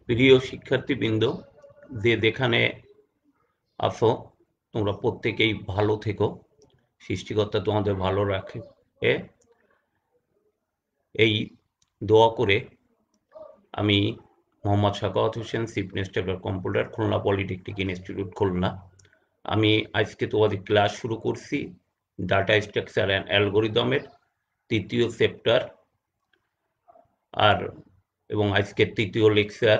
প্রিয় শিক্ষার্থীবৃন্দ, যে যেখানে আছো তোমরা প্রত্যেকেই ভালো থেকো, সৃষ্টিকর্তা তোমাদের ভালো রাখে এই দোয়া করে আমি Mohammad Sakhawat Hossain, chief instructor computer, Khulna polytechnic institute, Khulna. আমি আজকে তোমাদের ক্লাস শুরু করছি ডাটা স্ট্রাকচার অ্যান্ড অ্যালগোরিদমের 3য় চ্যাপ্টার এবং আজকের 3য় লেকচার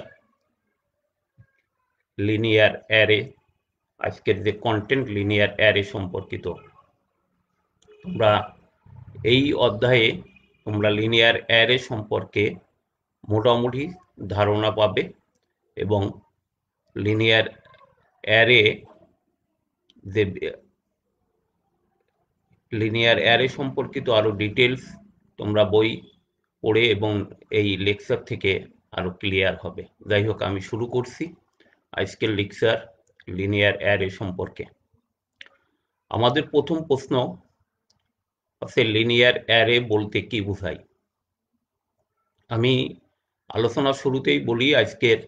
লিনিয়ার অ্যারে। আজকের যে কন্টেন্ট লিনিয়ার অ্যারে সম্পর্কিত। তোমরা এই অধ্যায়ে তোমরা লিনিয়ার অ্যারে সম্পর্কে মোটামুটি ধারণা পাবে এবং লিনিয়ার অ্যারে সম্পর্কিত আরো ডিটেলস তোমরা বই পড়ে এবং এই লেকচার থেকে আরো ক্লিয়ার হবে। যাই হোক, আমি শুরু করছি আজকের লেকচার লিনিয়ার অ্যারে সম্পর্কে। আমাদের প্রথম প্রশ্ন আছে, লিনিয়ার অ্যারে বলতে কি বোঝায়? আমি আলোচনার শুরুতেই বলি, আজকের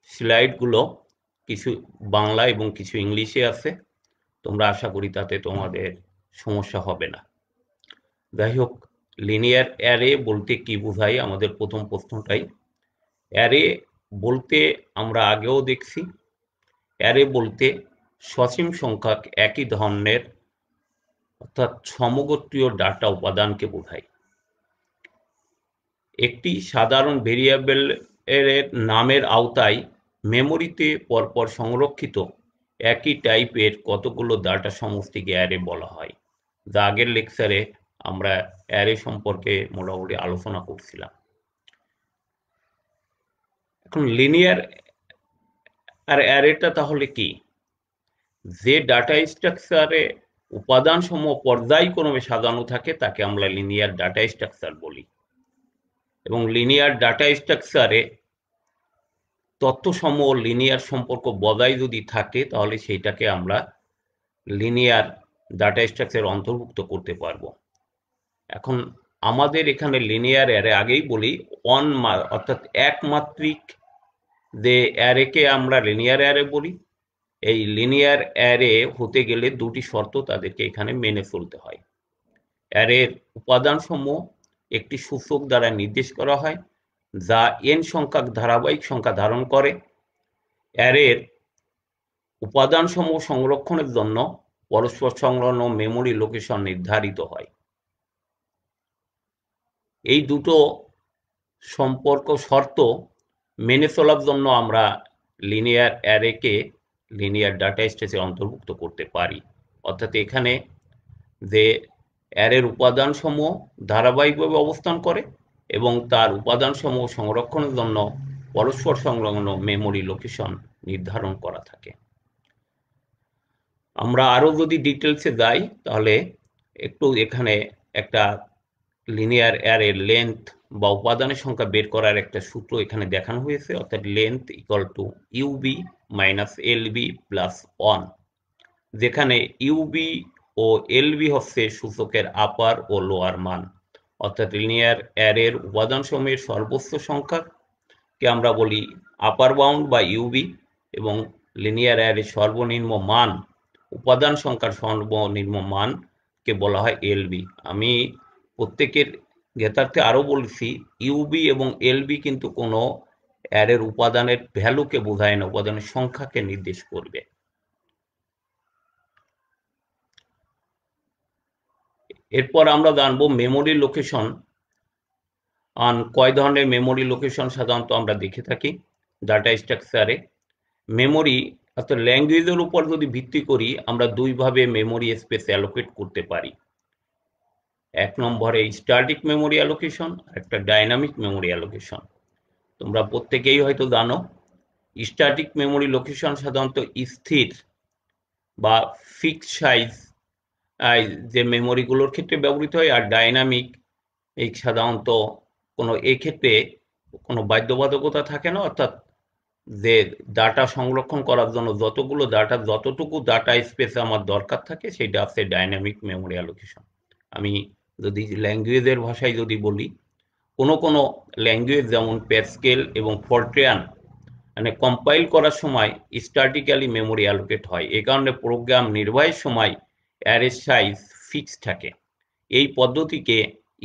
স্লাইডগুলো কিছু বাংলা এবং কিছু ইংলিশে আছে। তোমরা আশা করি তাতে তোমাদের সমস্যা হবে না। যাই হোক, লিনিয়ার অ্যারে বলতে কি বোঝায়, আমাদের প্রথম প্রশ্নটাই। অ্যারে বলতে আমরা আগেও দেখছি, অ্যারে বলতে সসীম সংখ্যক একই ধরনের অর্থাৎ সমগোত্রীয় ডাটা উপাদানকে বোঝায়। একটি সাধারণ ভেরিয়েবল এর নামের আওতায় মেমোরিতে পরপর সংরক্ষিত একই টাইপের কতগুলো ডাটা সমষ্টিকে অ্যারে বলা হয়। যা আগের লেকচারে আমরা অ্যারে সম্পর্কে মোটামুটি আলোচনা করছিলাম। এখন লিনিয়ার আর অ্যারেটা তাহলে কি? যে ডাটা স্ট্রাকচারে উপাদান সমূহ পর্যায়ক্রমে সাজানো থাকে তাকে আমরা লিনিয়ার ডাটা স্ট্রাকচার বলি। এবং লিনিয়ার ডাটা স্ট্রাকচারে তথ্যসমূহ লিনিয়ার সম্পর্ক বজায় যদি থাকে তাহলে সেইটাকে আমরা লিনিয়ার ডাটা স্ট্রাকচার অন্তর্ভুক্ত করতে পারবো। এখন আমাদের এখানে লিনিয়ার অ্যারে, আগেই বলি, অর্থাৎ একমাত্রিক যে অ্যারেকে আমরা লিনিয়ার অ্যারে বলি। এই লিনিয়ার অ্যারে হতে গেলে দুটি শর্ত তাদেরকে এখানে মেনে চলতে হয়। অ্যারের উপাদানসমূহ একটি সূচক দ্বারা নির্দেশ করা হয় যা n সংখ্যক ধারাবাহিক সংখ্যা ধারণ করে। অ্যারের উপাদানসমূহ সংরক্ষণের জন্য পরস্পর সংলগ্ন মেমোরি লোকেশন নির্ধারিত হয়। এই দুটো শর্ত মেনে চলার জন্য আমরা লিনিয়ার অ্যারেকে লিনিয়ার ডাটা স্ট্রাকচারে অন্তর্ভুক্ত করতে পারি। অর্থাৎ এখানে যে অ্যারের উপাদানসমূহ ধারাবাহিকভাবে অবস্থান করে এবং তার উপাদানসমূহ সংরক্ষণের জন্য পরস্পর সংলগ্ন মেমোরি লোকেশন নির্ধারণ করা থাকে। আমরা আরো যদি ডিটেলসে যাই তাহলে একটু এখানে একটা লিনিয়ার অ্যারে লেন্থ বা উপাদানের সংখ্যা বের করার একটা সূত্র এখানে দেখানো হয়েছে। অর্থাৎ length equal to UB minus LB plus 1, যেখানে ইউবি ও এলবি হচ্ছে সূচকের আপার ও লোয়ার মান। অর্থাৎ লিনিয়ার অ্যারের উপাদানসমূহের সর্বোচ্চ সংখ্যাকে আমরা বলি আপার বাউন্ড বা ইউবি এবং লিনিয়ার অ্যারের সর্বনিম্ন মান, উপাদান সংখ্যার সর্বনিম্ন মানকে বলা হয় এলবি। আমি প্রত্যেকের জ্ঞাতার্থে আরো বলছি, ইউবি এবং এলবি কিন্তু কোনো অ্যারের উপাদানের ভ্যালুকে বোঝায় না, উপাদানের সংখ্যাকে নির্দেশ করবে। এরপর আমরা জানবো মেমোরি লোকেশন। কয় ধরনের মেমোরি লোকেশন সাধারণত আমরা দেখে থাকি ডাটা স্ট্রাকচারে। মেমোরি অর্থাৎ ল্যাঙ্গুয়েজের উপর যদি ভিত্তি করি আমরা দুইভাবে মেমোরি স্পেস অ্যালোকেট করতে পারি। এক নম্বরে স্ট্যাটিক মেমোরি অ্যালোকেশন, একটা ডাইনামিক মেমোরি অ্যালোকেশন। তোমরা প্রত্যেকেই হয়তো জানো, স্ট্যাটিক মেমোরি লোকেশন সাধারণত স্থির বা ফিক্সড সাইজ যে মেমোরিগুলোর ক্ষেত্রে ব্যবহৃত হয়, আর ডাইনামিক এই সাধারণত এক্ষেত্রে কোনো বাধ্যবাধকতা থাকে না। অর্থাৎ যে ডাটা সংরক্ষণ করার জন্য যতটুকু ডাটা স্পেস আমার দরকার থাকে সেটা হচ্ছে ডাইনামিক মেমোরি অ্যালোকেশন। আমি যদি ল্যাঙ্গুয়েজের ভাষায় যদি বলি, কোনো ল্যাঙ্গুয়েজ যেমন প্যাসকেল এবং ফরট্রান মানে কম্পাইল করার সময় স্ট্যাটিক্যালি মেমোরি অ্যালোকেট হয়। এই কারণে প্রোগ্রাম নির্বাহের সময় অ্যারে সাইজ ফিক্স থাকে। এই পদ্ধতিকে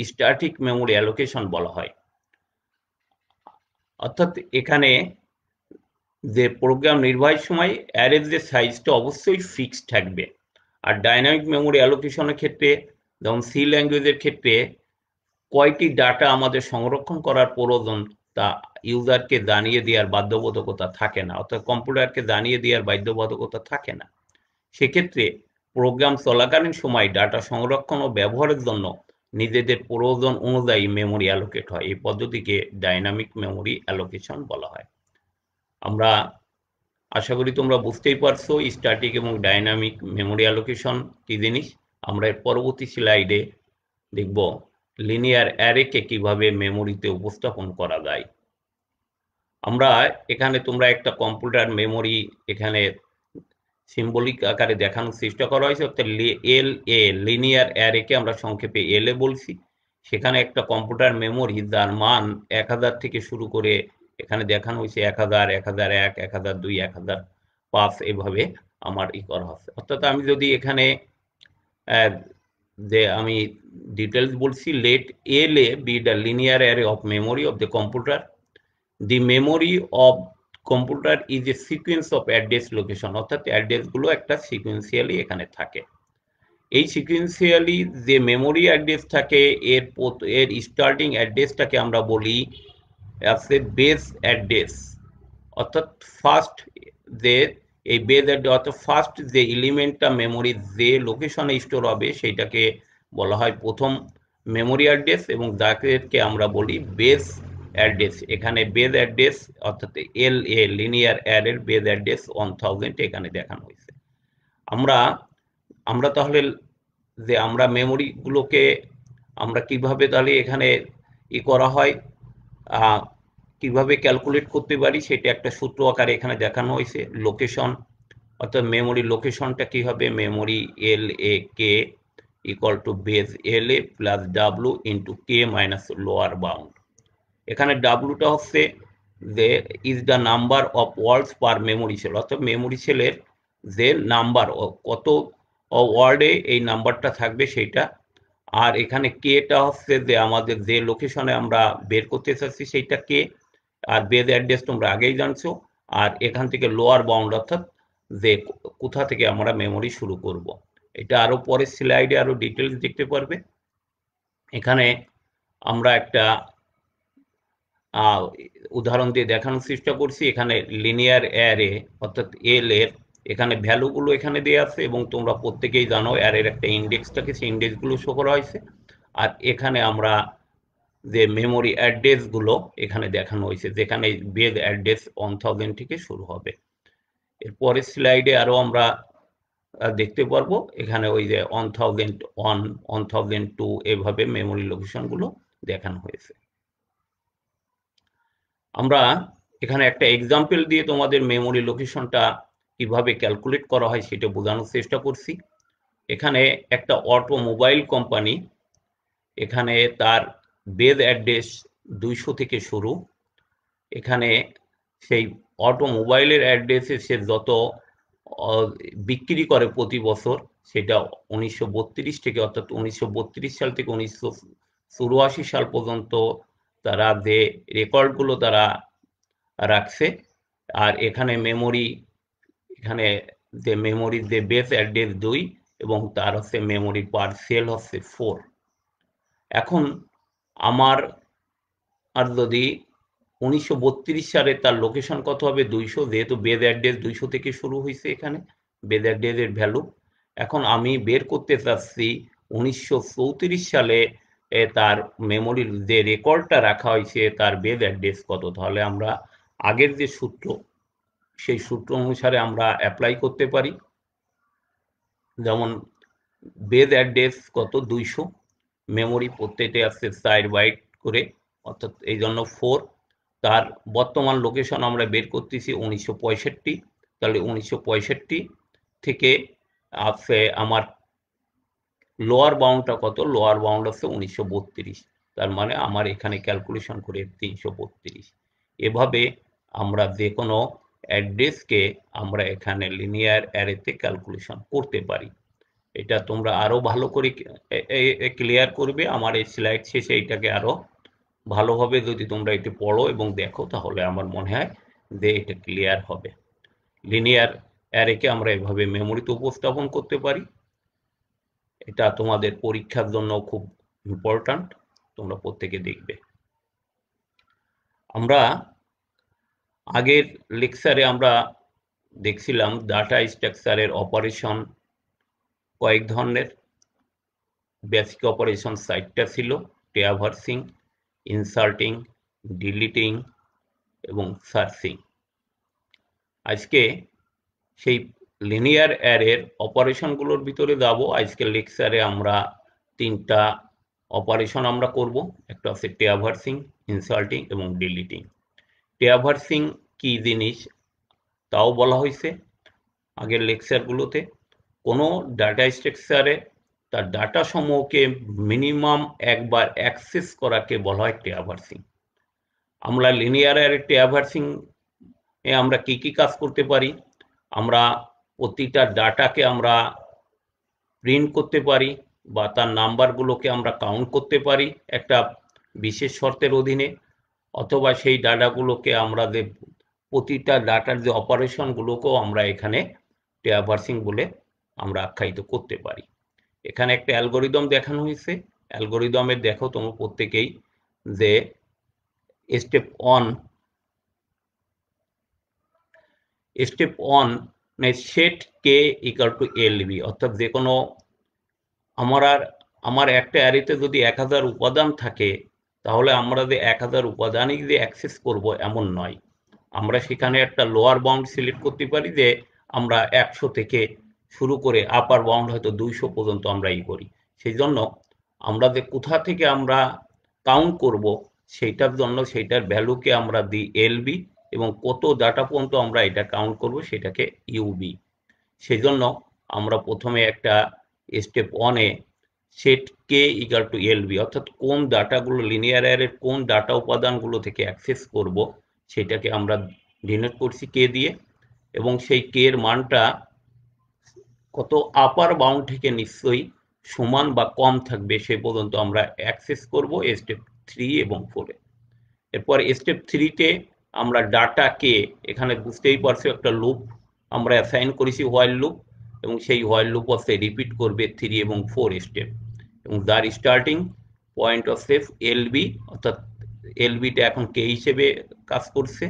স্ট্যাটিক মেমোরি অ্যালোকেশন বলা হয়। অর্থাৎ এখানে যে প্রোগ্রাম নির্বাহের সময় অ্যারের যে সাইজটা অবশ্যই ফিক্স থাকবে। আর ডাইনামিক মেমোরি অ্যালোকেশনের ক্ষেত্রে যেমন সি ল্যাঙ্গুয়েজের ক্ষেত্রে কয়টি ডাটা আমাদের সংরক্ষণ করার প্রয়োজন তা ইউজারকে জানিয়ে দেওয়ার বাধ্যবাধকতা থাকে না, অর্থাৎ কম্পিউটারকে জানিয়ে দেওয়ার বাধ্যবাধকতা থাকে না। সেক্ষেত্রে প্রোগ্রাম চলাকালীন সময় ডাটা সংরক্ষণ ও ব্যবহারের জন্য নিজেদের প্রয়োজন অনুযায়ী মেমোরি অ্যালোকেট হয়। এই পদ্ধতিকে ডাইনামিক মেমোরি অ্যালোকেশন বলা হয়। আমরা আশা করি তোমরা বুঝতেই পারছো স্ট্যাটিক এবং ডাইনামিক মেমোরি অ্যালোকেশন কি জিনিস। আমরা এর পরবর্তী স্লাইডে দেখব লিনিয়ার অ্যারেকে কিভাবে মেমোরিতে উপস্থাপন করা যায়। আমরা এখানে তোমরা একটা কম্পিউটার মেমোরি এখানে সিম্বলিক আকারে দেখানোর চেষ্টা করা হয়েছে, অর্থাৎ এল এ লিনিয়ার অ্যারেকে আমরা সংক্ষেপে এল এ বলছি। সেখানে একটা কম্পিউটার মেমোরি যার মান 1000 থেকে শুরু করে এখানে দেখানো হয়েছে 1000, 1001, 1002, 1005 এভাবে আমার করা হচ্ছে। অর্থাৎ আমি যদি এখানে যে আমি ডিটেলস বলছি, let L A be the linear array of memory of the computer. The memory of computer is a sequence of address location, অর্থাৎ অ্যাড্রেস গুলো একটা সিকোয়েন্সিয়ালি এখানে থাকে। এই সিকোয়েন্সিয়ালি যে মেমোরি অ্যাড্রেস থাকে এর স্টার্টিং অ্যাড্রেসটাকে আমরা বলি আছে বেস অ্যাড্রেস, অর্থাৎ ফার্স্ট যে এই বেস অ্যাড্রেস অর্থাৎ ফার্স্ট যে এলিমেন্টটা মেমোরি যে লোকেশনে স্টোর হবে সেইটাকে বলা হয় প্রথম মেমোরি অ্যাড্রেস এবং যাকে আমরা বলি বেস অ্যাড্রেস। এখানে বেস অ্যাড্রেস অর্থাৎ এল এ লিনিয়ার অ্যারের বেস অ্যাড্রেস 1000 এখানে দেখানো হয়েছে। আমরা তাহলে যে আমরা মেমোরি গুলোকে আমরা কিভাবে তাহলে এখানে করা হয় কিভাবে ক্যালকুলেট করতে পারি সেটা একটা সূত্র আকারে এখানে দেখানো হয়েছে। লোকেশন অর্থাৎ মেমোরি লোকেশনটা কি হবে, memory L A K equal to base L A plus W into K minus lower bound. এখানে ডাব্লুটা হচ্ছে যে is the number of words per memory cell, অর্থাৎ মেমোরি সেলের যে নাম্বার কত ওয়ার্ডে এই নাম্বারটা থাকবে সেইটা। আর এখানে কেটা হচ্ছে যে আমাদের যে লোকেশনে আমরা বের করতে চাচ্ছি সেইটা কে, আর বেস অ্যাড্রেস তোমরা আগেই জানছো। আর এখান থেকে লোয়ার বাউন্ড অর্থাৎ যে কোথা থেকে আমরা মেমোরি শুরু করব। এটা আরো পরের স্লাইডে আরো ডিটেলস দেখতে পারবে। এখানে আমরা একটা উদাহরণ দিয়ে দেখানোর চেষ্টা করছি। এখানে লিনিয়ার অ্যারে অর্থাৎ এল এর এখানে ভ্যালুগুলো এখানে দেওয়া আছে এবং তোমরা প্রত্যেকেই জানো অ্যারের একটা ইন্ডেক্স থাকে, সেই ইন্ডেক্সগুলো শো করা হয়েছে। আর এখানে আমরা যে মেমোরি অ্যাড্রেসগুলো এখানে দেখানো হয়েছে, যেখানে বেস অ্যাড্রেস 1000 থেকে শুরু হবে। এর পরের স্লাইডে আরো আমরা দেখতে পারবো এখানে ওই যে 1001, 1002 এভাবে মেমোরি লোকেশনগুলো দেখানো হয়েছে। আমরা এখানে একটা এক্সাম্পল দিয়ে তোমাদের মেমোরি লোকেশনটা কিভাবে ক্যালকুলেট করা হয় সেটা বোঝানোর চেষ্টা করছি। এখানে একটা অটোমোবাইল কোম্পানি, এখানে তার বেস অ্যাড্রেস 200 থেকে শুরু। এখানে সেই অটোমোবাইলের অ্যাড্রেসে সে যত বিক্রি করে প্রতি বছর সেটা 1932 থেকে, অর্থাৎ 1932 সাল থেকে 1984 সাল পর্যন্ত তারা যে রেকর্ডগুলো তারা রাখছে। আর এখানে মেমোরি, এখানে যে মেমোরির যে বেস অ্যাড্রেস 2 এবং তার হচ্ছে মেমোরি পার সেল হচ্ছে 4। এখন আমার আর যদি 1932 সালে তার লোকেশন কত হবে 200, যেহেতু বেস অ্যাড্রেস 200 থেকে শুরু হয়েছে এখানে বেস অ্যাড্রেসের ভ্যালু। এখন আমি বের করতে চাচ্ছি 1934 সালে তার মেমোরির যে রেকর্ডটা রাখা হয়েছে তার বেস অ্যাড্রেস কত। তাহলে আমরা আগের যে সূত্র সেই সূত্র অনুসারে আমরা অ্যাপ্লাই করতে পারি। যেমন বেস অ্যাড্রেস কত 200, মেমোরি প্রত্যেকটা আসছে 4 বাইট করে, অর্থাৎ এই জন্য 4। তার বর্তমান লোকেশন আমরা বের করতেছি 1965, তাহলে 1965 থেকে আসছে আমার লোয়ার বাউন্ডটা কত, লোয়ার বাউন্ড আছে 1932। তার মানে আমার এখানে ক্যালকুলেশন করে 332। এভাবে আমরা যে কোনো অ্যাড্রেসকে আমরা এখানে লিনিয়ার অ্যারেতে ক্যালকুলেশন করতে পারি। এটা তোমরা আরো ভালো করে ক্লিয়ার করবে। আমার এই স্লাইড শেষে এটাকে আরো ভালোভাবে যদি তোমরা এটি পড়ো এবং দেখো, তাহলে আমার মনে হয় যে এটা ক্লিয়ার হবে। লিনিয়ার অ্যারেকে আমরা এভাবে মেমোরিতে উপস্থাপন করতে পারি। এটা তোমাদের পরীক্ষার জন্য খুব ইম্পর্ট্যান্ট, তোমরা প্রত্যেকে দেখবে। আমরা আগের লেকচারে আমরা দেখছিলাম ডাটা স্ট্রাকচারের অপারেশন কয়েক ধরনের। বেসিক অপারেশন 4টা ছিল: ট্র্যাভার্সিং, ইনসার্টিং, ডিলিটিং এবং সার্চিং। আজকে সেই লিনিয়ার অ্যারের অপারেশনগুলোর ভিতরে যাব। আজকের লেকচারে আমরা 3টা অপারেশন আমরা করব। একটা আছে ট্র্যাভার্সিং, ইনসার্টিং এবং ডিলিটিং। ট্র্যাভার্সিং কি জিনিস তাও বলা হয়েছে আগের লেকচারগুলোতে। কোনো ডাটা স্ট্রাকচারে তার ডাটা সমূহকে মিনিমাম একবার অ্যাক্সেস করাকে বলা হয় ট্র্যাভার্সিং। আমরা লিনিয়ার অ্যারে ট্র্যাভার্সিং এ আমরা কি কি কাজ করতে পারি? আমরা প্রতিটা ডাটাকে আমরা প্রিন্ট করতে পারি বা তার নাম্বারগুলোকে আমরা কাউন্ট করতে পারি একটা বিশেষ শর্তের অধীনে, অথবা সেই ডাটাগুলোকে আমরা যে প্রতিটা ডাটার যে অপারেশনগুলোকেও আমরা এখানে ট্র্যাভার্সিং বলে আমরা আখ্যায়িত করতে পারি। এখানে একটা অ্যালগোরিদম দেখানো হয়েছে। অ্যালগোরিদমের দেখো তোমরা প্রত্যেকেই যে স্টেপ ওয়ান সেট কে ইকুয়াল টু এলবি, অর্থাৎ যে কোনো আমার একটা অ্যারেতে যদি 1000 উপাদান থাকে, তাহলে আমরা যে 1000 উপাদানই যে অ্যাক্সেস করব এমন নয়। আমরা সেখানে একটা লোয়ার বাউন্ড সিলেক্ট করতে পারি যে আমরা 100 থেকে শুরু করে আপার বাউন্ড হয়তো 200 পর্যন্ত আমরা করি। সেই জন্য আমরা যে কোথা থেকে আমরা কাউন্ট করব সেইটার জন্য সেইটার ভ্যালুকে আমরা দিই এলবি, এবং কত ডাটা পর্যন্ত আমরা এটা কাউন্ট করব সেটাকে ইউবি। সেই জন্য আমরা প্রথমে একটা স্টেপ ওয়ানে সেট কে ইকুয়াল টু এলবি, অর্থাৎ কোন ডাটাগুলো লিনিয়ার অ্যারের কোন ডাটা উপাদানগুলো থেকে অ্যাক্সেস করব সেটাকে আমরা ডিনোট করছি কে দিয়ে, এবং সেই কে এর মানটা কত আপার বাউন্ড থেকে নিশ্চয়ই সমান বা কম থাকবে সে পর্যন্ত আমরা অ্যাক্সেস করব স্টেপ 3 এবং 4 এ। এরপর স্টেপ 3 তে আমরা ডাটাকে, এখানে বুঝতেই পারছো একটা লুপ আমরা অ্যাসাইন করেছি, হোয়াইল লুপ, এবং সেই হোয়াইল লুপ হচ্ছে রিপিট করবে 3 এবং 4 স্টেপ, এবং তার স্টার্টিং পয়েন্ট হচ্ছে এলবি, অর্থাৎ এলবিটা এখন কে হিসেবে কাজ করছে।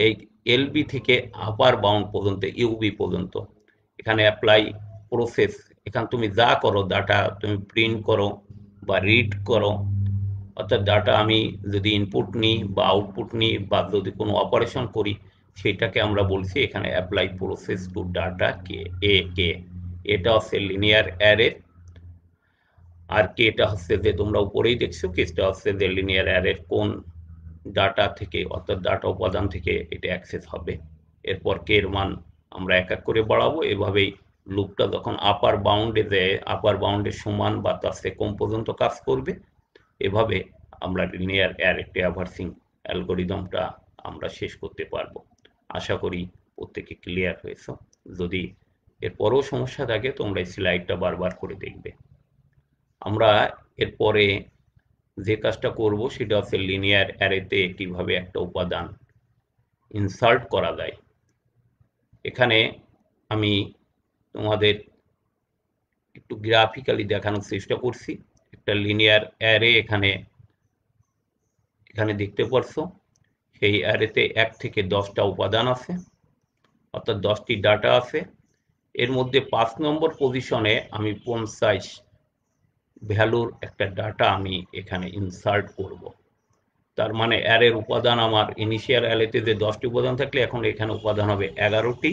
এই এলবি থেকে আপার বাউন্ড পর্যন্ত ইউবি পর্যন্ত এখানে অ্যাপ্লাই প্রসেস। এখানে তুমি যা করো, ডাটা তুমি প্রিন্ট করো বা রিড করো, অর্থাৎ ডাটা আমি যদি ইনপুট নিই বা আউটপুট নিই বা যদি কোনো অপারেশন করি, সেটাকে আমরা বলছি এখানে অ্যাপ্লাই প্রসেস টু ডাটা কে। এটা হচ্ছে লিনিয়ার অ্যারে, আর কেটা হচ্ছে যে তোমরা উপরেই দেখছো, কেসটা হচ্ছে যে লিনিয়ার অ্যারের কোন ডাটা থেকে, অর্থাৎ ডাটা উপাদান থেকে এটা অ্যাক্সেস হবে। এরপর কে এর মান আমরা এক এক করে বাড়াবো। এভাবেই লুপটা যখন আপার বাউন্ডে দেয়, আপার বাউন্ডের সমান বা তার চেয়ে কম পর্যন্ত কাজ করবে। এভাবে আমরা লিনিয়ার অ্যারে ট্র্যাভার্সিং অ্যালগোরিদমটা আমরা শেষ করতে পারবো। আশা করি প্রত্যেকে ক্লিয়ার হয়েছে। যদি এরপরও সমস্যা থাকে তোমরা এই স্লাইডটা বারবার করে দেখবে। আমরা এরপরে যে কাজটা করব সেটা হচ্ছে লিনিয়ার অ্যারেতে কিভাবে একটা উপাদান ইনসার্ট করা যায়। এখানে আমি তোমাদের একটু গ্রাফিক্যালি দেখানোর চেষ্টা করছি। একটা লিনিয়ার অ্যারে এখানে দেখতে পারছো। সেই অ্যারেতে 1 থেকে 10টা উপাদান আছে, অর্থাৎ 10টি ডাটা আছে। এর মধ্যে 5 নম্বর পজিশনে আমি 50 ভ্যালুর একটা ডাটা আমি এখানে ইনসার্ট করব। তার মানে অ্যারের উপাদান আমার ইনিশিয়াল অ্যারেতে যে 10টি উপাদান থাকলে এখন এখানে উপাদান হবে 11টি,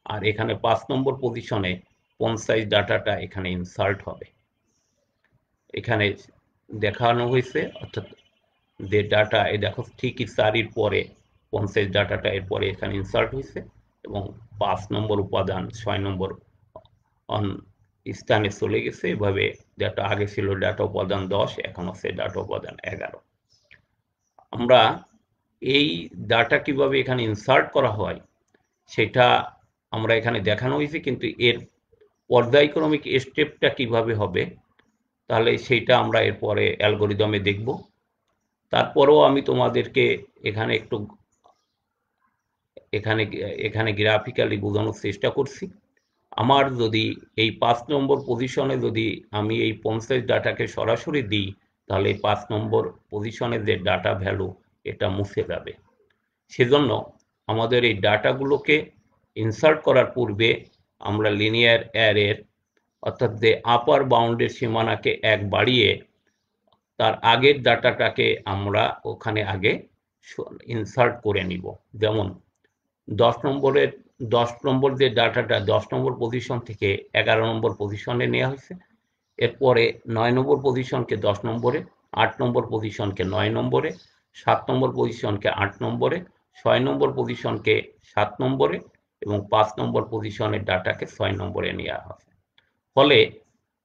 আর এখানে 5 নম্বর পজিশনে 50 ডাটাটা এখানে ইনসার্ট হবে। এখানে দেখানো হয়েছে, অর্থাৎ যে ডাটা এই দেখো ঠিকই 4-এর পরে 50 ডাটাটা এরপরে এখানে ইনসার্ট হয়েছে, এবং 5 নম্বর উপাদান 6 নম্বর স্থানে চলে গেছে। এভাবে ডাটা আগে ছিল ডাটা উপাদান 10, এখন হচ্ছে ডাটা উপাদান 11। আমরা এই ডাটা কিভাবে এখানে ইনসার্ট করা হয় সেটা আমরা এখানে দেখানো হয়েছে, কিন্তু এর পর্যায়ক্রমিক স্টেপটা কিভাবে হবে তাহলে সেইটা আমরা এরপরে অ্যালগরিদমে দেখব। তারপরেও আমি তোমাদেরকে এখানে একটু এখানে এখানে গ্রাফিক্যালি বোঝানোর চেষ্টা করছি। আমার যদি এই 5 নম্বর পজিশনে যদি আমি এই 50 ডাটাকে সরাসরি দিই তাহলে এই 5 নম্বর পজিশনের যে ডাটা ভ্যালু এটা মুছে যাবে। সেজন্য আমাদের এই ডাটাগুলোকে ইনসার্ট করার পূর্বে আমরা লিনিয়ার অ্যারের অর্থাৎ যে আপার বাউন্ডের সীমানাকে 1 বাড়িয়ে তার আগের ডাটাটাকে আমরা ওখানে আগে ইনসার্ট করে নিব। যেমন 10 নম্বর যে ডাটাটা 10 নম্বর পজিশন থেকে 11 নম্বর পজিশনে নেওয়া হয়েছে, এরপরে 9 নম্বর পজিশনকে 10 নম্বরে, 8 নম্বর পজিশনকে 9 নম্বরে, 7 নম্বর পজিশনকে 8 নম্বরে, 6 নম্বর পজিশনকে 7 নম্বরে এবং 5 নম্বর পজিশনের ডাটাকে 6 নম্বরে নেওয়া হয়। ফলে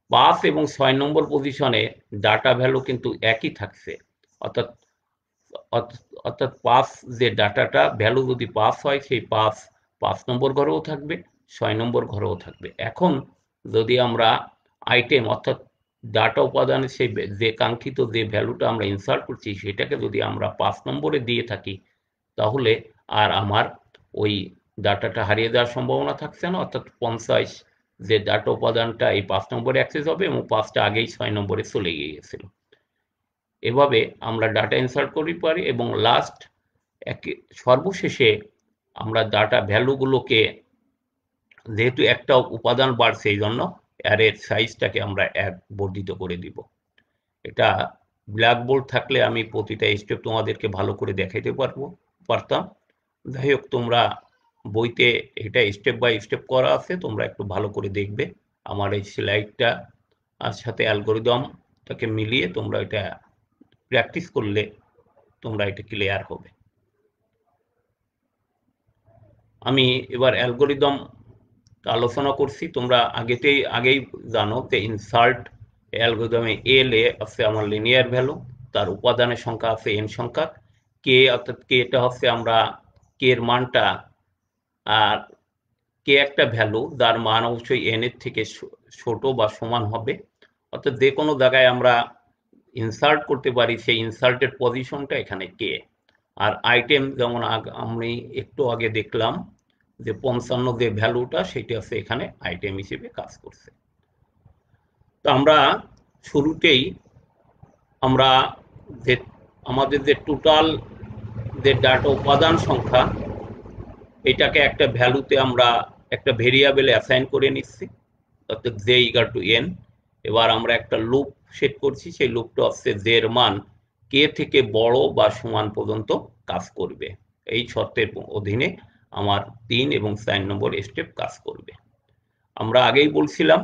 5 এবং 6 নম্বর পজিশনে ডাটা ভ্যালু কিন্তু একই থাকছে। অর্থাৎ অর্থাৎ 5 যে ডাটাটা ভ্যালু যদি 5 হয় সেই 5 নম্বর ঘরেও থাকবে, 6 নম্বর ঘরেও থাকবে। এখন যদি আমরা আইটেম অর্থাৎ ডাটা উপাদানের সেই যে কাঙ্ক্ষিত যে ভ্যালুটা আমরা ইনসার্ট করছি সেটাকে যদি আমরা 5 নম্বরে দিয়ে থাকি তাহলে আর আমার ওই ডাটাটা হারিয়ে যাওয়ার সম্ভাবনা থাকছে না। অর্থাৎ 50 যে ডাটা উপাদানটা এই 5 নম্বরে অ্যাক্সেস হবে এবং 5টা আগেই 6 নম্বরে চলে গিয়েছিল। এভাবে আমরা ডাটা ইনসার্ট করতে পারি এবং সর্বশেষে আমরা ডাটা ভ্যালুগুলোকে যেহেতু একটা উপাদান বাড়ছে এই জন্য অ্যারের সাইজটাকে আমরা 1 বর্ধিত করে দিব। এটা ব্ল্যাকবোর্ড থাকলে আমি প্রতিটা স্টেপ তোমাদেরকে ভালো করে দেখাইতে পারতাম। যাই হোক, তোমরা বইতে এটা স্টেপ বাই স্টেপ করা আছে, তোমরা একটু ভালো করে দেখবে। আমার এই স্লাইডটা আর সাথে অ্যালগরিদমটাকে মিলিয়ে তোমরা এটা প্র্যাকটিস করলে তোমরা এটা ক্লিয়ার হবে। আমি এবার অ্যালগরিদম আলোচনা করছি। তোমরা আগেই জানো যে ইনসার্ট অ্যালগরিদমে এল এ আছে আমার লিনিয়ার ভ্যালু, তার উপাদানের সংখ্যা আছে এন সংখ্যা, কে অর্থাৎ কেটা হচ্ছে আমরা কে এর মানটা আর কে একটা ভ্যালু যার মান অবশ্যই এন এর থেকে ছোট বা সমান হবে। অর্থাৎ যে কোনো জায়গায় আমরা ইনসার্ট করতে পারি সেই ইনসার্টের পজিশনটা এখানে কে। আর আইটেম যেমন আমি একটু আগে দেখলাম যে 55 যে ভ্যালুটা সেটা হচ্ছে এখানে আইটেম হিসেবে কাজ করছে। তো আমরা শুরুতেই আমরা যে আমাদের যে টোটাল যে ডাটা উপাদান সংখ্যা এটাকে একটা ভ্যালুতে আমরা একটা ভেরিয়েবলে অ্যাসাইন করে নিচ্ছি, অর্থাৎ জে ইকুয়াল টু এন। এবার আমরা একটা লুপ সেট করছি, সেই লুপটা হচ্ছে জে এর মান কে থেকে বড় বা সমান পর্যন্ত কাজ করবে। এই শর্তের অধীনে আমার 3 এবং 4 নম্বর স্টেপ কাজ করবে। আমরা আগেই বলছিলাম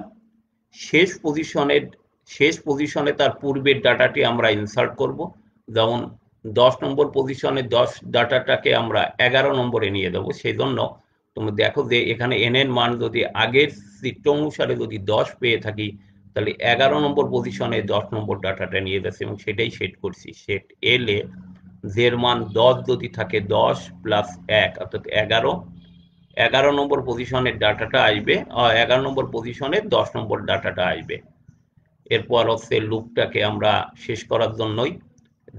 শেষ পজিশনে তার পূর্বের ডাটাটি আমরা ইনসার্ট করব। যেমন 10 নম্বর পজিশনে 10 ডাটাটাকে আমরা 11 নম্বরে নিয়ে দেবো। সেই জন্য তুমি দেখো যে এখানে এন এর মান যদি আগের চিত্র অনুসারে যদি 10 পেয়ে থাকি তাহলে 11 নম্বর পজিশনে 10 নম্বর ডাটাটা নিয়ে যাচ্ছে এবং সেটাই সেট করছি। সেট এল এ জের মান 10 যদি থাকে 10 প্লাস 1 অর্থাৎ 11 নম্বর পজিশনের ডাটাটা আসবে, 11 নম্বর পজিশনের 10 নম্বর ডাটাটা আসবে। এরপর হচ্ছে লুপটাকে আমরা শেষ করার জন্যই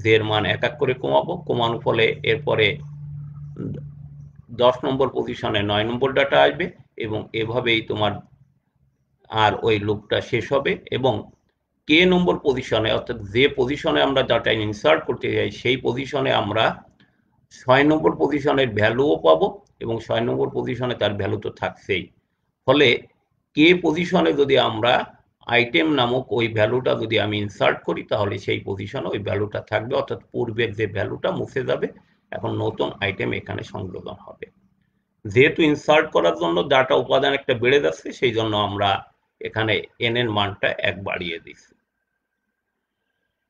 জের মান এক এক করে কমানোর ফলে এরপরে 10 নম্বর পজিশনে 9 নম্বর ডাটা আসবে এবং এভাবেই তোমার আর ওই লুপটা শেষ হবে। এবং কে নম্বর পজিশনে অর্থাৎ যে পজিশনে আমরা ডাটা ইনসার্ট করতে যাই সেই পজিশনে আমরা 6 নম্বর পজিশনের ভ্যালুও পাবো এবং 6 নম্বর পজিশনে তার ভ্যালু তো থাকছেই। ফলে কে পজিশনে যদি আমরা আইটেম নামক ওই ভ্যালুটা যদি আমি ইনসার্ট করি তাহলে সেই পজিশনে ওই ভ্যালুটা থাকবে, অর্থাৎ পূর্বের যে ভ্যালুটা মুছে যাবে, এখন নতুন আইটেম এখানে সংযোজন হবে। যেহেতু ইনসার্ট করার জন্য ডাটা উপাদান একটা বেড়ে যাচ্ছে সেই জন্য আমরা এখানে এন এর মানটা 1 বাড়িয়ে দিচ্ছি।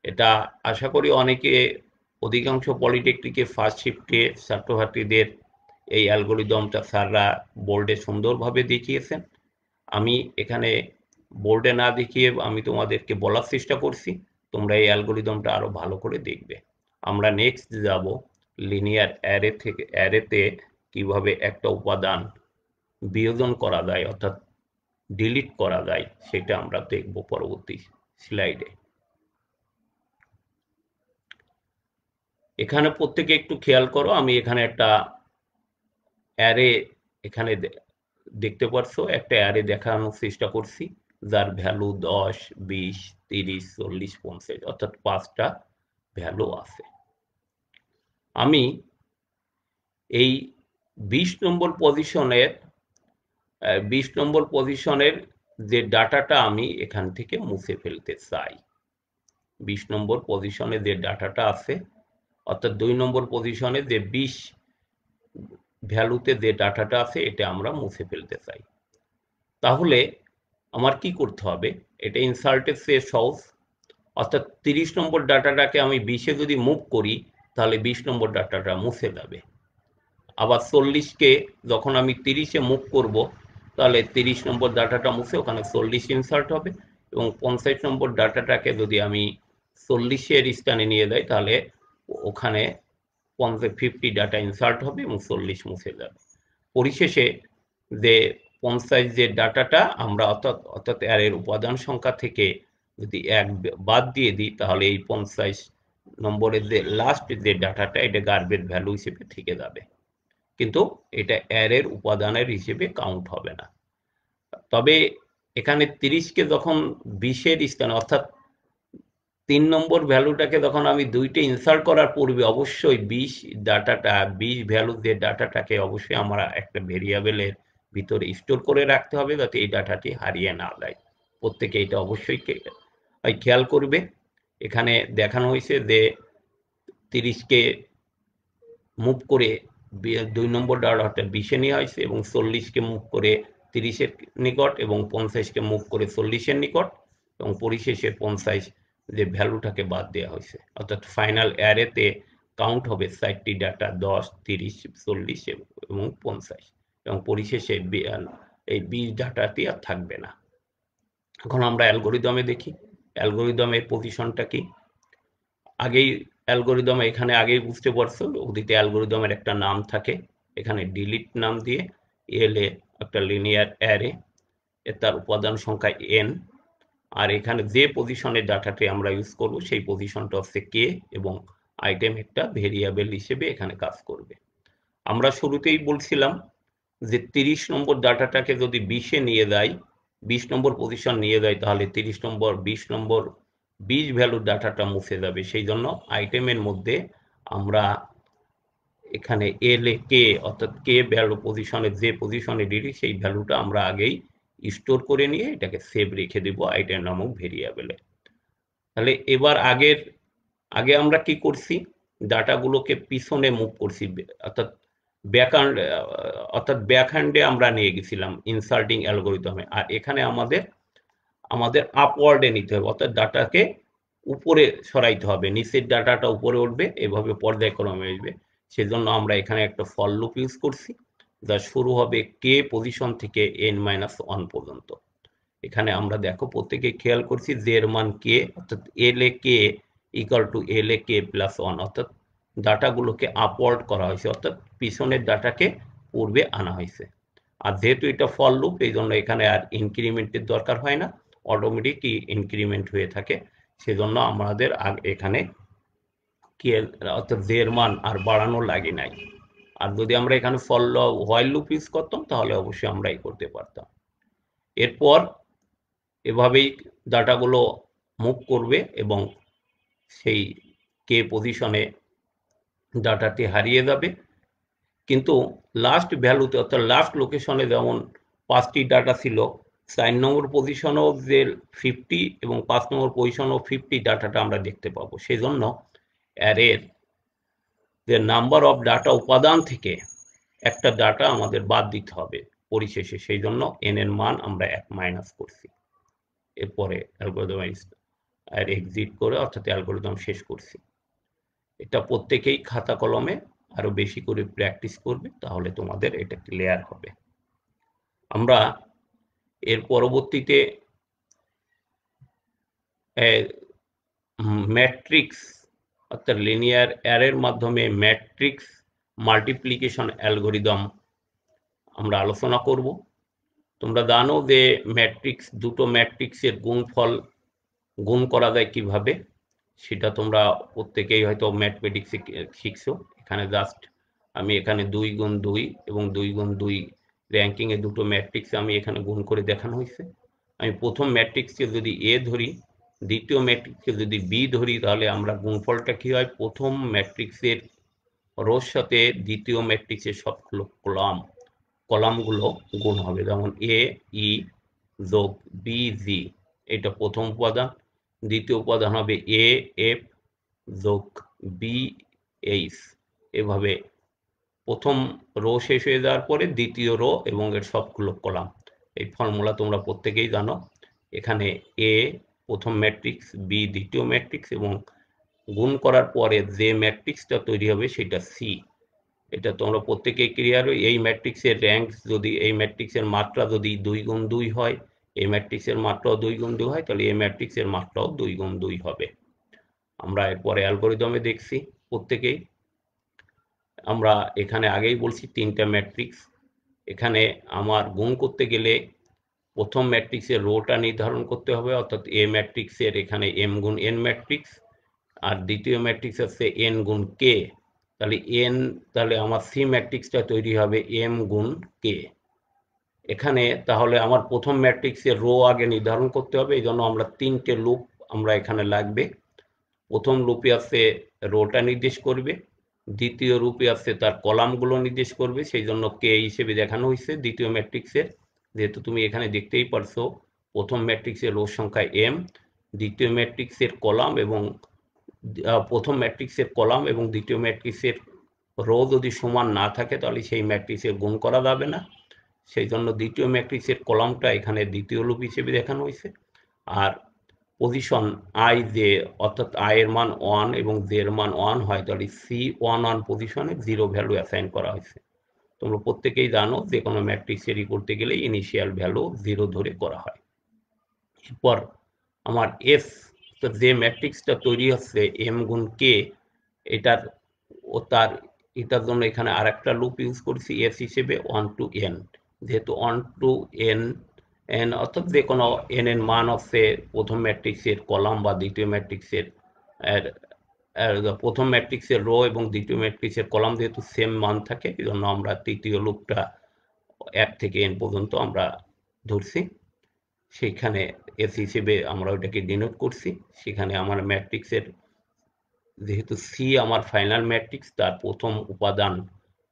এটা আশা করি অধিকাংশ পলিটেকনিকে ফার্স্ট শিফটে ছাত্রছাত্রীদের এই অ্যালগরিদমটা স্যাররা বোর্ডে সুন্দরভাবে দেখিয়েছেন। আমি এখানে বোর্ডে না দেখিয়ে আমি তোমাদেরকে বলার চেষ্টা করছি, তোমরা এই অ্যালগোরিদমটা আরো ভালো করে দেখবে। আমরা নেক্সট যাব লিনিয়ার অ্যারে থেকে, অ্যারেতে কিভাবে একটা উপাদান বিয়োজন করা যায় অর্থাৎ ডিলিট করা যায় সেটা আমরা দেখব পরবর্তী স্লাইডে। এখানে প্রত্যেকে একটু খেয়াল করো, আমি এখানে একটা অ্যারে এখানে দেখতে পারছো, একটা অ্যারে দেখানোর চেষ্টা করছি যার ভ্যালু 10, 20, 30, 40, 50 অর্থাৎ 5টা ভ্যালু আছে। আমি এই 20 নম্বর পজিশনের যে ডাটাটা আমি এখান থেকে মুছে ফেলতে চাই। 20 নম্বর পজিশনে যে ডাটাটা আছে অর্থাৎ 2 নম্বর পজিশনে যে 20 ভ্যালুতে যে ডাটাটা আছে এটা আমরা মুছে ফেলতে চাই। তাহলে আমার কি করতে হবে? এটা ইনসার্টের চেয়ে সহজ, অর্থাৎ 30 নম্বর ডাটাটাকে আমি 20-এ যদি মুভ করি তাহলে 20 নম্বর ডাটাটা মুছে যাবে। আবার 40কে যখন আমি 30-এ মুভ করব তাহলে 30 নম্বর ডাটাটা মুছে ওখানে 40 ইনসার্ট হবে, এবং 50 নম্বর ডাটাটাকে যদি আমি 40-এর স্থানে নিয়ে যাই তাহলে ওখানে 50 ডাটা ইনসার্ট হবে এবং 40 মুছে যাবে। পরিশেষে যে 50 যে ডাটাটা আমরা অর্থাৎ অ্যারের উপাদান সংখ্যা থেকে যদি 1 বাদ দিয়ে দিই তাহলে এই 50 নম্বরের যে লাস্ট যে ডাটাটা এটা গার্বেজ ভ্যালু হিসেবে থেকে যাবে, কিন্তু এটা অ্যারের উপাদানের হিসেবে কাউন্ট হবে না। তবে এখানে 30কে যখন 20-এর স্থানে অর্থাৎ 3 নম্বর ভ্যালুটাকে যখন আমি 2টে ইনসার্ট করার পূর্বে অবশ্যই 20 ডাটাটা 20 ভ্যালু যে ডাটাটাকে অবশ্যই আমরা একটা ভেরিয়েবলের ভিতরে স্টোর করে রাখতে হবে যাতে এই ডাটাটি হারিয়ে না যায়। প্রত্যেকে এটা অবশ্যই খেয়াল করবে। এখানে দেখানো হয়েছে যে 30কে মুভ করে 2 নম্বর ডাটাটা 20-এ নেওয়া হয়েছে এবং 40কে মুভ করে 30-এর নিকট এবং 50কে মুভ করে 40-এর নিকট, এবং পরিশেষে 50 যে ভ্যালুটাকে বাদ দেওয়া হয়েছে, অর্থাৎ ফাইনাল অ্যারেতে কাউন্ট হবে 4টি ডাটা 10, 30, 40 এবং 50, এবং পরিশেষে এই 20 ডাটাটি আর থাকবে না। এখন আমরা অ্যালগোরিদমে দেখি অ্যালগোরিদমের পজিশনটা কি। এখানে আগেই বুঝতে পারছো ওদিকে অ্যালগোরিদমের একটা নাম থাকে, এখানে ডিলিট নাম দিয়ে এলে একটা লিনিয়ার অ্যারে, তার উপাদান সংখ্যা n, আর এখানে যে পজিশনের ডাটাটি আমরা ইউজ করব সেই পজিশনটা হচ্ছে k, এবং আইটেম একটা ভেরিয়েবল হিসেবে এখানে কাজ করবে। আমরা শুরুতেই বলছিলাম যে 30 নম্বর ডাটাটাকে যদি 20-এ নিয়ে যাই, 20 নম্বর পজিশন নিয়ে যাই তাহলে 30 নম্বর 20 নম্বর 20 ভ্যালুর ডাটাটা মুছে যাবে। সেই জন্য আইটেমের মধ্যে আমরা এখানে এল এ কে অর্থাৎ কে ভ্যালু পজিশনে যে পজিশনে দিই সেই ভ্যালুটা আমরা আগেই স্টোর করে নিয়ে এটাকে সেভ রেখে দেব আইটেম নামক ভেরিয়েবলে। তাহলে এবার আগে আমরা কি করছি, ডাটাগুলোকে পিছনে মুভ করছি, অর্থাৎ ব্যাকহ্যান্ডে আমরা নিয়ে গেছিলাম ইনসার্টিং অ্যালগোরিদমে, আর এখানে আমাদের আপওয়ার্ডে নিতে হবে, অর্থাৎ ডাটাকে উপরে সরাইতে হবে, নিচের ডাটাটা উপরে উঠবে, এভাবে পর্যায়ক্রমে আসবে। সেজন্য আমরা এখানে একটা ফর লুপ ইউজ করছি যা শুরু হবে কে পজিশন থেকে n-1 পর্যন্ত। এখানে আমরা দেখো প্রত্যেকে খেয়াল করছি যে এর মান কে, অর্থাৎ L A K equal to L A K plus 1, অর্থাৎ ডাটাগুলোকে আপওয়ার্ড করা হয়েছে, অর্থাৎ পিছনের ডাটাকে পূর্বে আনা হয়েছে। আর যেহেতু এটা ফর লুপ এই জন্য এখানে আর ইনক্রিমেন্টের দরকার হয় না, অটোমেটিকই ইনক্রিমেন্ট হয়ে থাকে। সেজন্য আমাদের এখানে কে অর্থাৎ যে এর মান আর বাড়ানো লাগে নাই। আর যদি আমরা এখানে হোয়াইল লুপ ইউজ করতাম তাহলে অবশ্যই আমরাই করতে পারতাম। এরপর এভাবেই ডাটাগুলো মুভ করবে এবং সেই কে পজিশনে ডাটাটি হারিয়ে যাবে, কিন্তু লাস্ট ভ্যালুতে অর্থাৎ লাস্ট লোকেশনে যেমন 5টি ডাটা ছিল, 4 নম্বর পজিশনও যে 50 এবং 5 নম্বর পজিশনও 50 ডাটাটা আমরা দেখতে পাবো। সেই জন্য অ্যারের যে নাম্বার অফ ডাটা উপাদান থেকে একটা ডাটা আমাদের বাদ দিতে হবে পরিশেষে, সেই জন্য n এর মান আমরা 1 মাইনাস করছি। এরপরে অ্যালগোরিদম আর এক্সিট করে অর্থাৎ অ্যালগোরিদম শেষ করছি। এটা প্রত্যেকেই খাতা কলমে আরো বেশি করে প্র্যাকটিস করবে, তাহলে তোমাদের এটা ক্লিয়ার হবে। আমরা এর পরবর্তীতে ম্যাট্রিক্স অর্থাৎ লিনিয়ার অ্যারের মাধ্যমে ম্যাট্রিক্স মাল্টিপ্লিকেশন অ্যালগরিদম আমরা আলোচনা করব। তোমরা জানো যে দুটো ম্যাট্রিক্সের গুণফল গুণ করা যায় কিভাবে, সেটা তোমরা প্রত্যেকেই হয়তো ম্যাথমেটিক্সে শিখছো। এখানে জাস্ট আমি এখানে 2 গুণ 2 এবং 2 গুণ 2 র্যাঙ্কিংয়ে দুটো ম্যাট্রিক্স আমি এখানে গুণ করে দেখানো হয়েছে। আমি প্রথম ম্যাট্রিক্সকে যদি এ ধরি, দ্বিতীয় ম্যাট্রিক্সকে যদি বি ধরি, তাহলে আমরা গুণফলটা কি হয়, প্রথম ম্যাট্রিক্সের রোর সাথে দ্বিতীয় ম্যাট্রিক্সের সবগুলো কলামগুলো গুণ হবে। যেমন এ ই যোগ বি জি, এটা প্রথম উপাদান। দ্বিতীয় উপাদান হবে এ এফ যোগ বি এইচ। এভাবে প্রথম রো শেষ হয়ে যাওয়ার পরে দ্বিতীয় রো এবং এর সবগুলো কলাম। এই ফর্মুলা তোমরা প্রত্যেকেই জানো। এখানে এ প্রথম ম্যাট্রিক্স, বি দ্বিতীয় ম্যাট্রিক্স, এবং গুণ করার পরে যে ম্যাট্রিক্সটা তৈরি হবে সেটা সি। এটা তোমরা প্রত্যেকেই ক্লিয়ার। এই ম্যাট্রিক্সের র্যাঙ্ক যদি, এই ম্যাট্রিক্সের মাত্রা যদি 2 গুণ 2 হয়, এই ম্যাট্রিক্সের মাত্রাও 2 গুণ 2 হয়, তাহলে এই ম্যাট্রিক্সের মাত্রাও 2 গুণ 2 হবে। আমরা এরপরে অ্যালগরিদমে দেখছি প্রত্যেকেই। আমরা এখানে আগেই বলছি 3টা ম্যাট্রিক্স। এখানে আমার গুণ করতে গেলে প্রথম ম্যাট্রিক্সের রোটা নির্ধারণ করতে হবে, অর্থাৎ এ ম্যাট্রিক্সের এখানে এম গুণ এন ম্যাট্রিক্স, আর দ্বিতীয় ম্যাট্রিক্স আছে এন গুণ কে। তাহলে আমার সি ম্যাট্রিক্সটা তৈরি হবে এম গুণ কে। এখানে তাহলে আমার প্রথম ম্যাট্রিক্সের রো আগে নির্ধারণ করতে হবে, এই জন্য আমরা 3টে লুপ আমরা এখানে লাগবে। প্রথম লুপে আছে রোটা নির্দেশ করবে, দ্বিতীয় লুপে আছে তার কলামগুলো নির্দেশ করবে, সেই জন্য কে হিসেবে দেখানো হয়েছে দ্বিতীয় ম্যাট্রিক্সের। যেহেতু তুমি এখানে দেখতেই পারছো প্রথম ম্যাট্রিক্সের রো সংখ্যা এম, দ্বিতীয় ম্যাট্রিক্সের কলাম এবং প্রথম ম্যাট্রিক্সের কলাম এবং দ্বিতীয় ম্যাট্রিক্সের রো যদি সমান না থাকে তাহলে সেই ম্যাট্রিক্সের গুণ করা যাবে না। সেই জন্য দ্বিতীয় ম্যাট্রিক্সের কলামটা এখানে দ্বিতীয় লুপ হিসেবে দেখানো হয়েছে। আর পজিশন আই জে, অর্থাৎ আই এর মান 1 এবং জে এর মান 1 হয়, তাহলে C11 পজিশনে 0 ভ্যালু অ্যাসাইন করা হয়েছে। তোমরা প্রত্যেকেই জানো যে কোনো ম্যাট্রিক্সেরই করতে গেলে ইনিশিয়াল ভ্যালু 0 ধরে করা হয়। এরপর আমার এস, যে ম্যাট্রিক্সটা তৈরি হচ্ছে এম গুণ কে, এটার এটার জন্য এখানে আর একটা লুপ ইউজ করছি এস হিসেবে 1 to n। যেহেতু 1 to n অর্থাৎ যে কোনো n এর মান হচ্ছে প্রথম ম্যাট্রিক্সের কলাম বা দ্বিতীয় ম্যাট্রিক্সের প্রথম ম্যাট্রিক্সের রো এবং দ্বিতীয় ম্যাট্রিক্সের কলাম যেহেতু সেম মান থাকে, এই জন্য আমরা তৃতীয় লুপটা 1 থেকে n পর্যন্ত আমরা ধরছি। সেখানে এস হিসেবে আমরা ওইটাকে ডিনোট করছি। সেখানে আমার ম্যাট্রিক্সের, যেহেতু সি আমার ফাইনাল ম্যাট্রিক্স, তার প্রথম উপাদান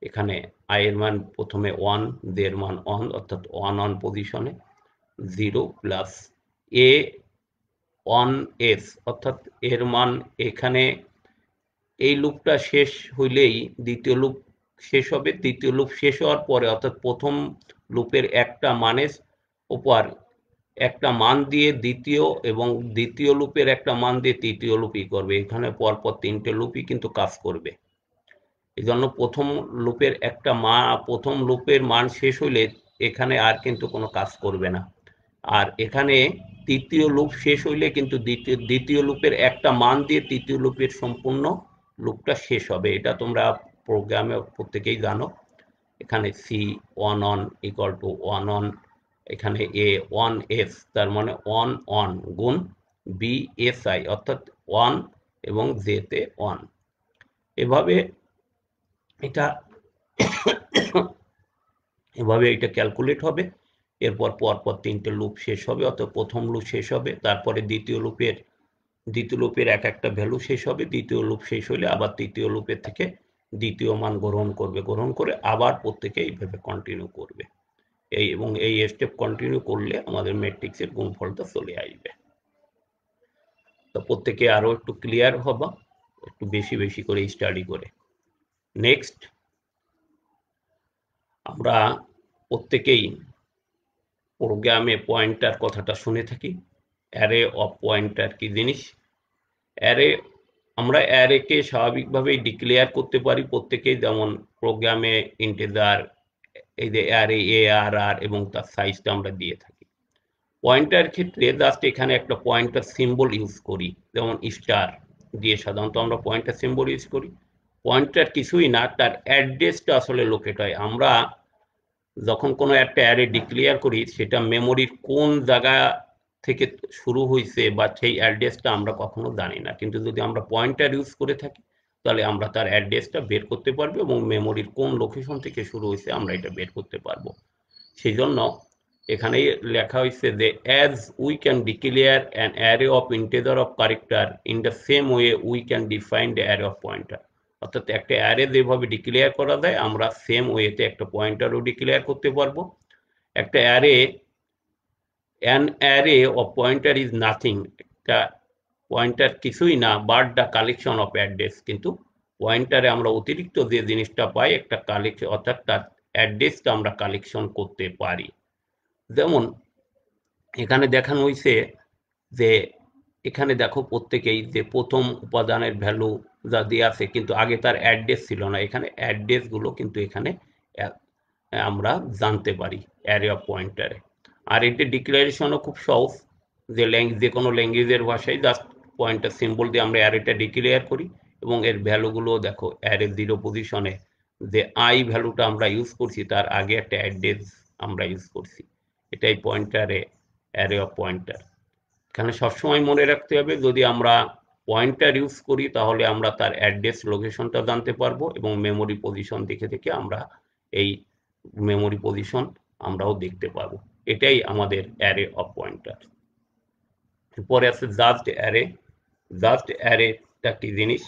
এখানে আই এর মান প্রথমে 1, জে এর মান 1, অর্থাৎ 1 পজিশনে 0 প্লাস এ 1s, অর্থাৎ এর মান এখানে এই লুপটা শেষ হইলেই দ্বিতীয় লুপ শেষ হবে। দ্বিতীয় লুপ শেষ হওয়ার পরে, অর্থাৎ প্রথম লুপের একটা মানের উপর একটা মান দিয়ে দ্বিতীয়, এবং দ্বিতীয় লুপের একটা মান দিয়ে তৃতীয় লুপই করবে। এখানে পরপর 3টে লুপই কিন্তু কাজ করবে। এই জন্য প্রথম লুপের মান শেষ হইলে এখানে আর কিন্তু কোনো কাজ করবে না। আর এখানে তৃতীয় লুপ শেষ হইলে কিন্তু দ্বিতীয় লুপের একটা মান দিয়ে তৃতীয় লুপের সম্পূর্ণ লুপটা শেষ হবে। এটা তোমরা প্রোগ্রামে প্রত্যেকেই জানো। এখানে C11 ইকুয়াল টু 1 এখানে A1S, তার মানে 1 গুণ BSI, অর্থাৎ 1 এবং জেতে 1। এভাবে এটা ক্যালকুলেট হবে। এরপর পরপর 3টে লুপ শেষ হবে, অর্থাৎ প্রথম লুপ শেষ হবে, তারপরে দ্বিতীয় লুপের এক একটা ভ্যালু শেষ হবে। দ্বিতীয় লুপ শেষ হলে আবার তৃতীয় লুপের থেকে দ্বিতীয় মান গ্রহণ করে আবার প্রত্যেকে এইভাবে কন্টিনিউ করবে। এই স্টেপ কন্টিনিউ করলে আমাদের ম্যাট্রিক্সের গুণফলটা চলে আসবে। তো প্রত্যেকে আরো একটু ক্লিয়ার হবা, একটু বেশি বেশি করে স্টাডি করে। নেক্সট, আমরা প্রত্যেকেই প্রোগ্রামে পয়েন্টার কথাটা শুনে থাকি। অ্যারে অফ পয়েন্টার কি জিনিস? আমরা অ্যারেকে স্বাভাবিকভাবেই ডিক্লেয়ার করতে পারি প্রত্যেকেই, যেমন প্রোগ্রামে ইন্টিজার, এই যে অ্যারে ARR এবং তার সাইজটা আমরা দিয়ে থাকি। পয়েন্টার ক্ষেত্রে জাস্ট এখানে একটা পয়েন্টার সিম্বল ইউজ করি, যেমন স্টার দিয়ে সাধারণত আমরা পয়েন্টার সিম্বল ইউজ করি। পয়েন্টার কিছুই না, তার অ্যাড্রেসটা আসলে লোকেট হয়। আমরা যখন কোনো একটা অ্যারে ডিক্লেয়ার করি, সেটা মেমোরির কোন জায়গা থেকে শুরু হয়েছে বা সেই অ্যাড্রেসটা আমরা কখনো জানি না, কিন্তু যদি আমরা পয়েন্টার ইউজ করে থাকি তাহলে আমরা তার অ্যাড্রেসটা বের করতে পারবো এবং মেমোরির কোন লোকেশন থেকে শুরু হয়েছে আমরা এটা বের করতে পারবো। সেই জন্য এখানে লেখা হয়েছে যে as we can declare an array of integer of character in the same way we can define the array of pointer. অর্থাৎ একটা অ্যারে যেভাবে ডিক্লেয়ার করা যায়, আমরা সেম ওয়েতে একটা পয়েন্টারও ডিক্লেয়ার করতে পারবো। একটা array of pointer is nothing, একটা পয়েন্টার কিছুই না but the collection of address. কিন্তু পয়েন্টারে আমরা অতিরিক্ত যে জিনিসটা পাই, একটা কালেকশন, অর্থাৎ তার অ্যাড্রেসটা আমরা কালেকশন করতে পারি। যেমন এখানে দেখানো হয়েছে যে এখানে দেখো প্রত্যেকেই যে প্রথম উপাদানের ভ্যালু যা দেওয়া আছে, কিন্তু আগে তার অ্যাড্রেস ছিল না। এখানে অ্যাড্রেসগুলো কিন্তু এখানে আমরা জানতে পারি অ্যারে অফ পয়েন্টারে। আর এটি ডিক্লারেশনও খুব সহজ, যে কোনো ল্যাঙ্গুয়েজের ভাষায় জাস্ট পয়েন্টার সিম্বল দিয়ে আমরা অ্যারেটা ডিক্লেয়ার করি এবং এর ভ্যালুগুলো দেখো অ্যারে 0 পজিশনে যে আই ভ্যালুটা আমরা ইউজ করছি তার আগে একটা অ্যাড্রেস আমরা ইউজ করছি। এটাই পয়েন্টারে অ্যারে অফ পয়েন্টার। এখানে সবসময় মনে রাখতে হবে, যদি আমরা পয়েন্টার ইউজ করি তাহলে আমরা তার অ্যাড্রেস লোকেশনটা জানতে পারবো এবং মেমোরি পজিশন দেখে দেখে আমরা এই মেমোরি পজিশন আমরাও দেখতে পারবো। এটাই আমাদের অ্যারে অফ পয়েন্টার। পরে আছে জাস্ট অ্যারে। জাস্ট অ্যারেটা কি জিনিস?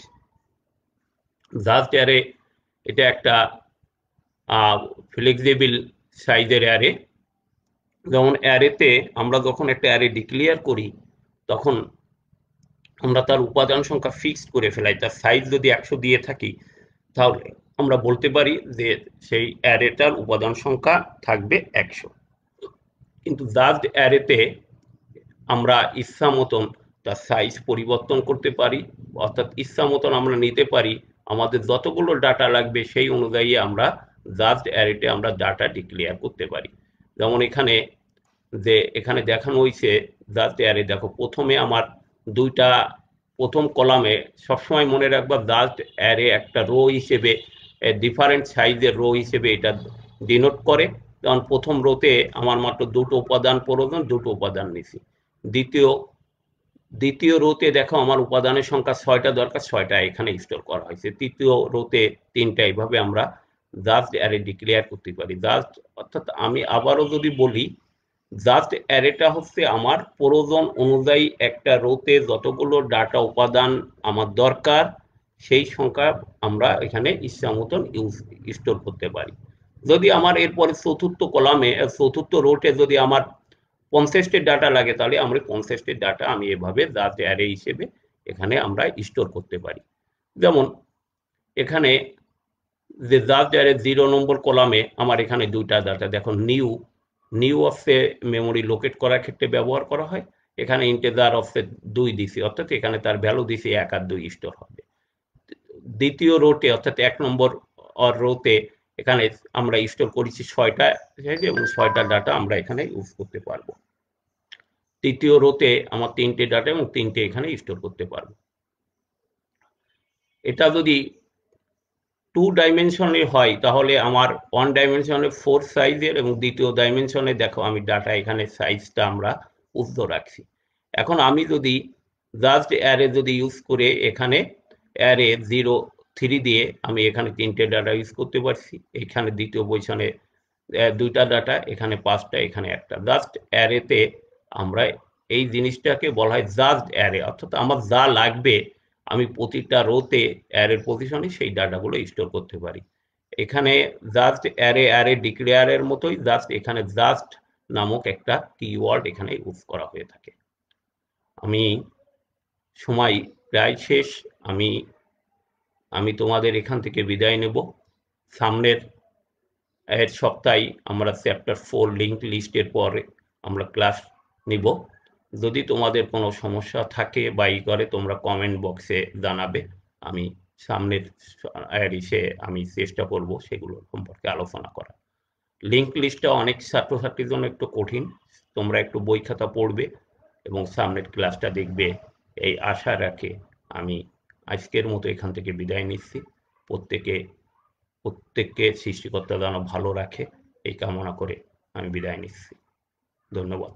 জাস্ট অ্যারে এটা একটা ফ্লেক্সিবল সাইজের অ্যারে। যেমন অ্যারেতে আমরা যখন একটা অ্যারে ডিক্লেয়ার করি তখন আমরা তার উপাদান সংখ্যা ফিক্সড করে ফেলাই। তার সাইজ যদি 100 দিয়ে থাকি তাহলে আমরা বলতে পারি যে সেই অ্যারেটার উপাদান সংখ্যা থাকবে 100। কিন্তু জাস্ট অ্যারেতে আমরা ইচ্ছা মতন তার সাইজ পরিবর্তন করতে পারি, অর্থাৎ ইচ্ছা মতন আমরা নিতে পারি। আমাদের যতগুলো ডাটা লাগবে সেই অনুযায়ী আমরা জাস্ট অ্যারেতে আমরা ডাটা ডিক্লেয়ার করতে পারি। যেমন এখানে দেখানো হয়েছে জাস্ট অ্যারে। দেখো প্রথমে আমার দুইটা, প্রথম কলামে সবসময় মনে রাখবা জাস্ট অ্যারে একটা রো হিসেবে, ডিফারেন্ট সাইজের রো হিসেবে এটা ডিনোট করে। কারণ প্রথম রোতে আমার মাত্র দুটো উপাদান প্রয়োজন, দুটো উপাদান নিছি। দ্বিতীয় রোতে দেখো আমার উপাদানের সংখ্যা 6টা দরকার, 6টা এখানে স্টোর করা হয়েছে। তৃতীয় রোতে 3টা। এইভাবে আমরা জাস্ট অ্যারে ডিক্লেয়ার করতে পারি। জাস্ট অর্থাৎ আমি আবারও যদি বলি, জাস্ট অ্যারেটা হচ্ছে আমার প্রয়োজন অনুযায়ী একটা রোতে যতগুলো ডাটা উপাদান আমার দরকার সেই সংখ্যা আমরা এখানে ইচ্ছা মতন স্টোর করতে পারি। যদি আমার এরপরে চতুর্থ রোতে যদি আমার 50টি ডাটা লাগে তাহলে আমরা 50টি ডাটা আমি এভাবে জাস্ট অ্যারে হিসেবে এখানে আমরা স্টোর করতে পারি। যেমন এখানে যে জাস্ট অ্যারে 0 নম্বর কলামে আমার এখানে দুইটা ডাটা দেখো, নিউ অফসে মেমোরি লোকেট করার ক্ষেত্রে ব্যবহার করা হয়। এখানে ইন্টিজার অফসে 2 দিছি, অর্থাৎ এখানে তার ভ্যালু দিছি 1 আর 2 স্টোর হবে। দ্বিতীয় রোতে অর্থাৎ 1 নম্বর রোতে এখানে আমরা স্টোর করেছি 6টা এবং 6টা ডাটা আমরা এখানে ইউজ করতে পারবো। তৃতীয় রোতে আমার 3টে ডাটা এবং 3টে এখানে স্টোর করতে পারবো। এটা যদি 2 ডাইমেনশনে হয় তাহলে আমার 1 ডাইমেনশনে 4 সাইজের এবং দ্বিতীয় ডাইমেনশনে দেখো আমি ডাটা এখানে সাইজটা আমরা উদ্ধ রাখছি। এখন আমি যদি জাস্ট অ্যারে যদি ইউজ করে এখানে অ্যারে 0 3 দিয়ে আমি এখানে 3টে ডাটা ইউজ করতে পারছি। এখানে দ্বিতীয় পজিশনে 2টা ডাটা, এখানে 5টা, এখানে একটা। জাস্ট অ্যারেতে আমরা এই জিনিসটাকে বলা হয় জাস্ট অ্যারে, অর্থাৎ আমার যা লাগবে আমি প্রতিটা রোতে অ্যারের পজিশনে সেই ডাটাগুলো স্টোর করতে পারি। এখানে জাস্ট অ্যারে ডিক্লেয়ারের মতোই জাস্ট এখানে জাস্ট নামক একটা কিওয়ার্ড এখানে ইউজ করা হয়ে থাকে। আমি সময় প্রায় শেষ। আমি তোমাদের এখান থেকে বিদায় নেব। সামনের সপ্তাহে আমরা চ্যাপ্টার 4 লিঙ্ক লিস্টের পরে আমরা ক্লাস নিব। যদি তোমাদের কোনো সমস্যা থাকে বা করে তোমরা কমেন্ট বক্সে জানাবে। আমি সামনের আমি চেষ্টা করব সেগুলো সম্পর্কে আলোচনা করা। লিঙ্ক লিস্টটা অনেক ছাত্রছাত্রীর জন্য একটু কঠিন, তোমরা একটু বই খাতা পড়বে এবং সামনের ক্লাসটা দেখবে এই আশা রাখে আমি আজকের মতো এখান থেকে বিদায় নিচ্ছি। প্রত্যেককে সৃষ্টিকর্তা যেন ভালো রাখে এই কামনা করে আমি বিদায় নিচ্ছি। ধন্যবাদ।